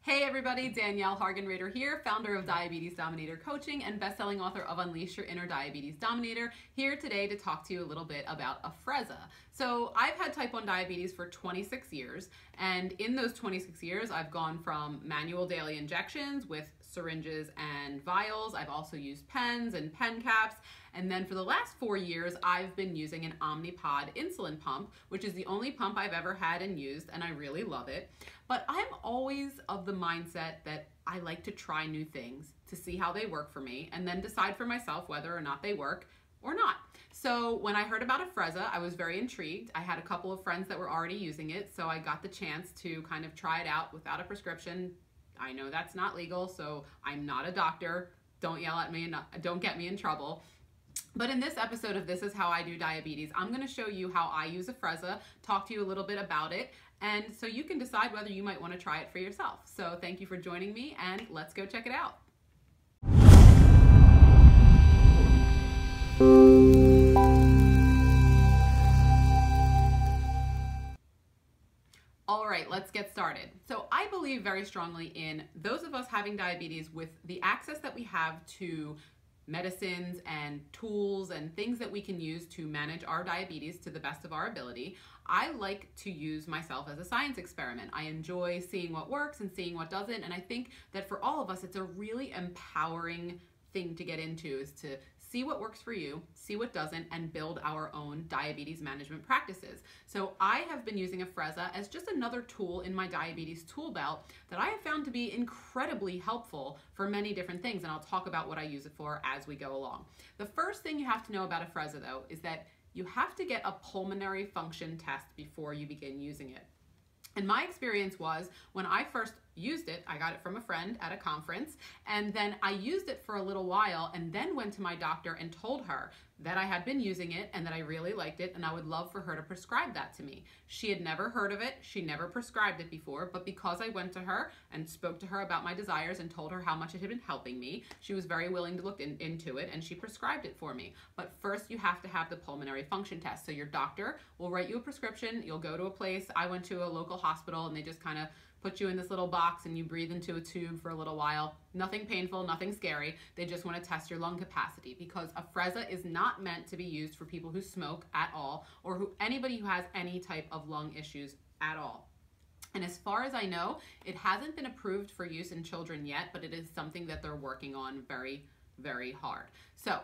Hey everybody, Danielle Hargenrader here, founder of Diabetes Dominator Coaching and best-selling author of Unleash Your Inner Diabetes Dominator, here today to talk to you a little bit about Afrezza. So I've had type 1 diabetes for 26 years, and in those 26 years I've gone from manual daily injections with syringes and vials. I've also used pens and pen caps, and then for the last 4 years I've been using an Omnipod insulin pump, which is the only pump I've ever had and used, and I really love it. But I'm always of the mindset that I like to try new things to see how they work for me and then decide for myself whether or not they work or not. So when I heard about Afrezza, I was very intrigued. I had a couple of friends that were already using it, so I got the chance to kind of try it out without a prescription. I know that's not legal, so I'm not a doctor. Don't yell at me and don't get me in trouble. But in this episode of This Is How I Do Diabetes, I'm going to show you how I use Afrezza, talk to you a little bit about it, and so you can decide whether you might want to try it for yourself. So thank you for joining me, and let's go check it out. All right, let's get started. So I believe very strongly in those of us having diabetes, with the access that we have to medicines and tools and things that we can use to manage our diabetes to the best of our ability. I like to use myself as a science experiment. I enjoy seeing what works and seeing what doesn't, and I think that for all of us it's a really empowering thing to get into, is to see what works for you, see what doesn't, and build our own diabetes management practices. So I have been using Afrezza as just another tool in my diabetes tool belt that I have found to be incredibly helpful for many different things, and I'll talk about what I use it for as we go along. The first thing you have to know about Afrezza, though, is that you have to get a pulmonary function test before you begin using it. And my experience was, when I first used it, I got it from a friend at a conference, and then I used it for a little while and then went to my doctor and told her that I had been using it and that I really liked it and I would love for her to prescribe that to me. She had never heard of it, she never prescribed it before, but because I went to her and spoke to her about my desires and told her how much it had been helping me, she was very willing to look into it and she prescribed it for me. But first you have to have the pulmonary function test. So your doctor will write you a prescription, you'll go to a place. I went to a local hospital and they just kind of put you in this little box and you breathe into a tube for a little while. Nothing painful, nothing scary. They just want to test your lung capacity, because Afrezza is not meant to be used for people who smoke at all, or anybody who has any type of lung issues at all. And as far as I know, it hasn't been approved for use in children yet, but it is something that they're working on very, very hard. So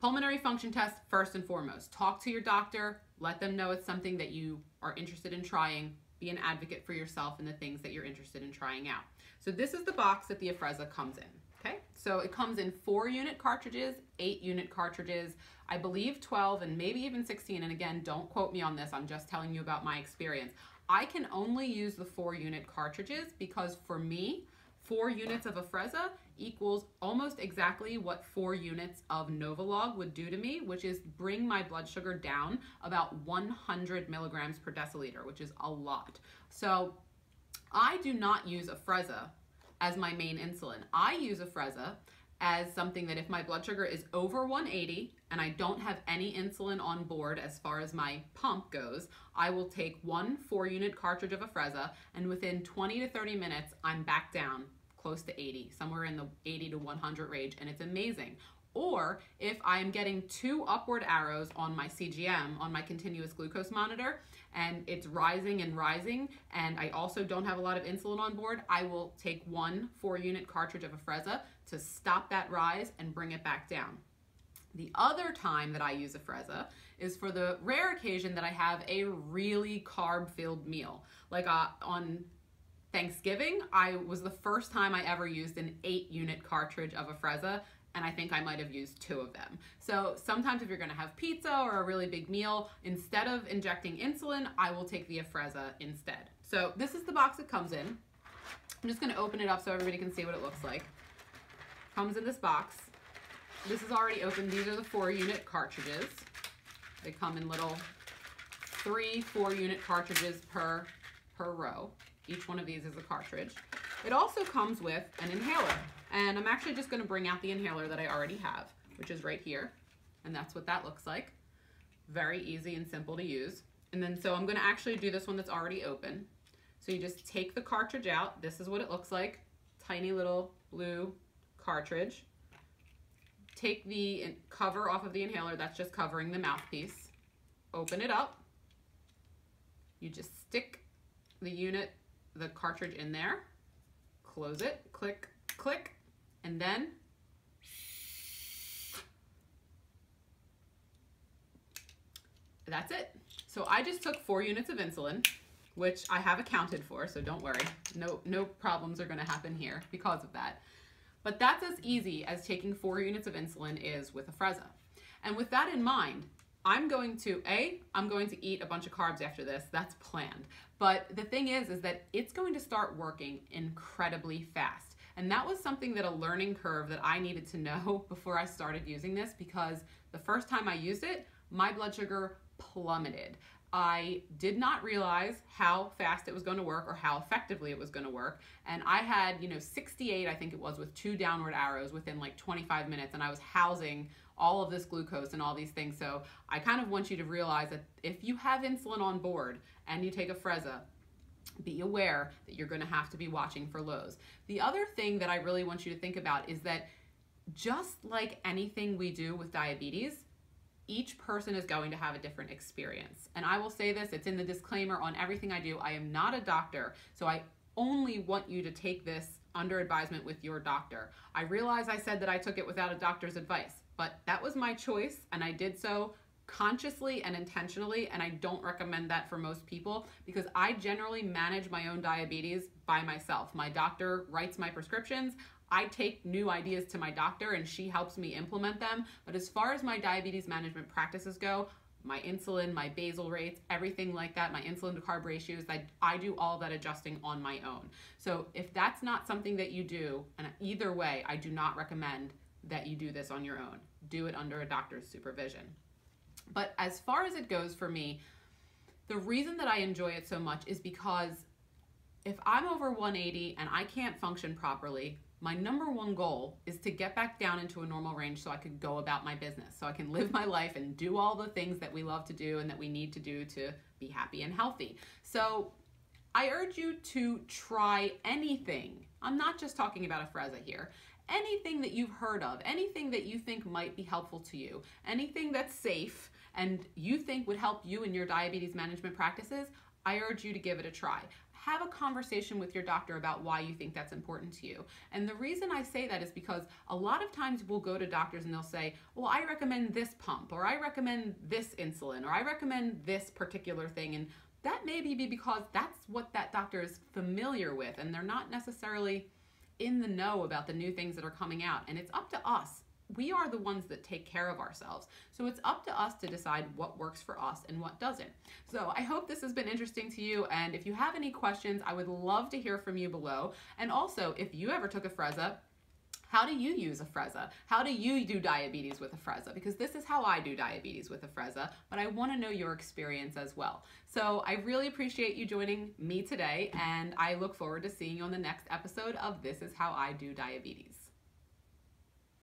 pulmonary function test first and foremost. Talk to your doctor, let them know it's something that you are interested in trying. Be an advocate for yourself and the things that you're interested in trying out. So this is the box that the Afrezza comes in, okay? So it comes in 4-unit cartridges, 8-unit cartridges, I believe 12 and maybe even 16, and again, don't quote me on this, I'm just telling you about my experience. I can only use the 4-unit cartridges because for me, 4 units of Afrezza equals almost exactly what 4 units of Novolog would do to me, which is bring my blood sugar down about 100 milligrams per deciliter, which is a lot. So I do not use Afrezza as my main insulin. I use Afrezza as something that if my blood sugar is over 180 and I don't have any insulin on board as far as my pump goes, I will take one 4-unit cartridge of Afrezza, and within 20 to 30 minutes, I'm back down close to 80, somewhere in the 80 to 100 range, and it's amazing. Or if I'm getting 2 upward arrows on my CGM, on my continuous glucose monitor, and it's rising and rising, and I also don't have a lot of insulin on board, I will take one 4-unit cartridge of Afrezza to stop that rise and bring it back down. The other time that I use Afrezza is for the rare occasion that I have a really carb-filled meal. Like on Thanksgiving, was the first time I ever used an 8-unit cartridge of Afrezza, and I think I might have used 2 of them. So sometimes if you're gonna have pizza or a really big meal, instead of injecting insulin, I will take the Afrezza instead. So this is the box it comes in. I'm just gonna open it up so everybody can see what it looks like. Comes in this box. This is already open. These are the 4-unit cartridges. They come in little 3 4-unit cartridges per row. Each one of these is a cartridge. It also comes with an inhaler, and I'm actually just going to bring out the inhaler that I already have, which is right here, and that's what that looks like. Very easy and simple to use. And then so I'm going to actually do this one that's already open. So you just take the cartridge out. This is what it looks like. Tiny little blue cartridge. Take the cover off of the inhaler. That's just covering the mouthpiece. Open it up. You just stick the cartridge in there. Close it. Click, click. And then that's it. So I just took 4 units of insulin, which I have accounted for, so don't worry. No problems are gonna happen here because of that. But that's as easy as taking 4 units of insulin is with Afrezza. And with that in mind, I'm going to eat a bunch of carbs after this. That's planned. But the thing is that it's going to start working incredibly fast. And that was something that a learning curve that I needed to know before I started using this, because the first time I used it, my blood sugar plummeted. I did not realize how fast it was going to work or how effectively it was going to work. And I had, 68, I think it was, with 2 downward arrows within like 25 minutes. And I was housing all of this glucose and all these things. So I kind of want you to realize that if you have insulin on board and you take Afrezza, be aware that you're going to have to be watching for lows. The other thing that I really want you to think about is that just like anything we do with diabetes, each person is going to have a different experience. And I will say this, it's in the disclaimer on everything I do. I am not a doctor, so I only want you to take this under advisement with your doctor. I realize I said that I took it without a doctor's advice, but that was my choice, and I did so consciously and intentionally, and I don't recommend that for most people because I generally manage my own diabetes by myself. My doctor writes my prescriptions. I take new ideas to my doctor and she helps me implement them. But as far as my diabetes management practices go, my insulin, my basal rates, everything like that, my insulin to carb ratios, I do all that adjusting on my own. So if that's not something that you do, and either way, I do not recommend that you do this on your own. Do it under a doctor's supervision. But as far as it goes for me, the reason that I enjoy it so much is because if I'm over 180 and I can't function properly, my number one goal is to get back down into a normal range so I could go about my business, so I can live my life and do all the things that we love to do and that we need to do to be happy and healthy. So I urge you to try anything. I'm not just talking about Afrezza here. Anything that you've heard of, anything that you think might be helpful to you, anything that's safe and you think would help you in your diabetes management practices, I urge you to give it a try. Have a conversation with your doctor about why you think that's important to you. And the reason I say that is because a lot of times we'll go to doctors and they'll say, well, I recommend this pump, or I recommend this insulin, or I recommend this particular thing. And that may be because that's what that doctor is familiar with, and they're not necessarily in the know about the new things that are coming out. And it's up to us. We are the ones that take care of ourselves. So it's up to us to decide what works for us and what doesn't. So I hope this has been interesting to you. And if you have any questions, I would love to hear from you below. And also, if you ever took Afrezza, how do you use Afrezza? How do you do diabetes with Afrezza? Because this is how I do diabetes with Afrezza, but I want to know your experience as well. So I really appreciate you joining me today, and I look forward to seeing you on the next episode of This Is How I Do Diabetes.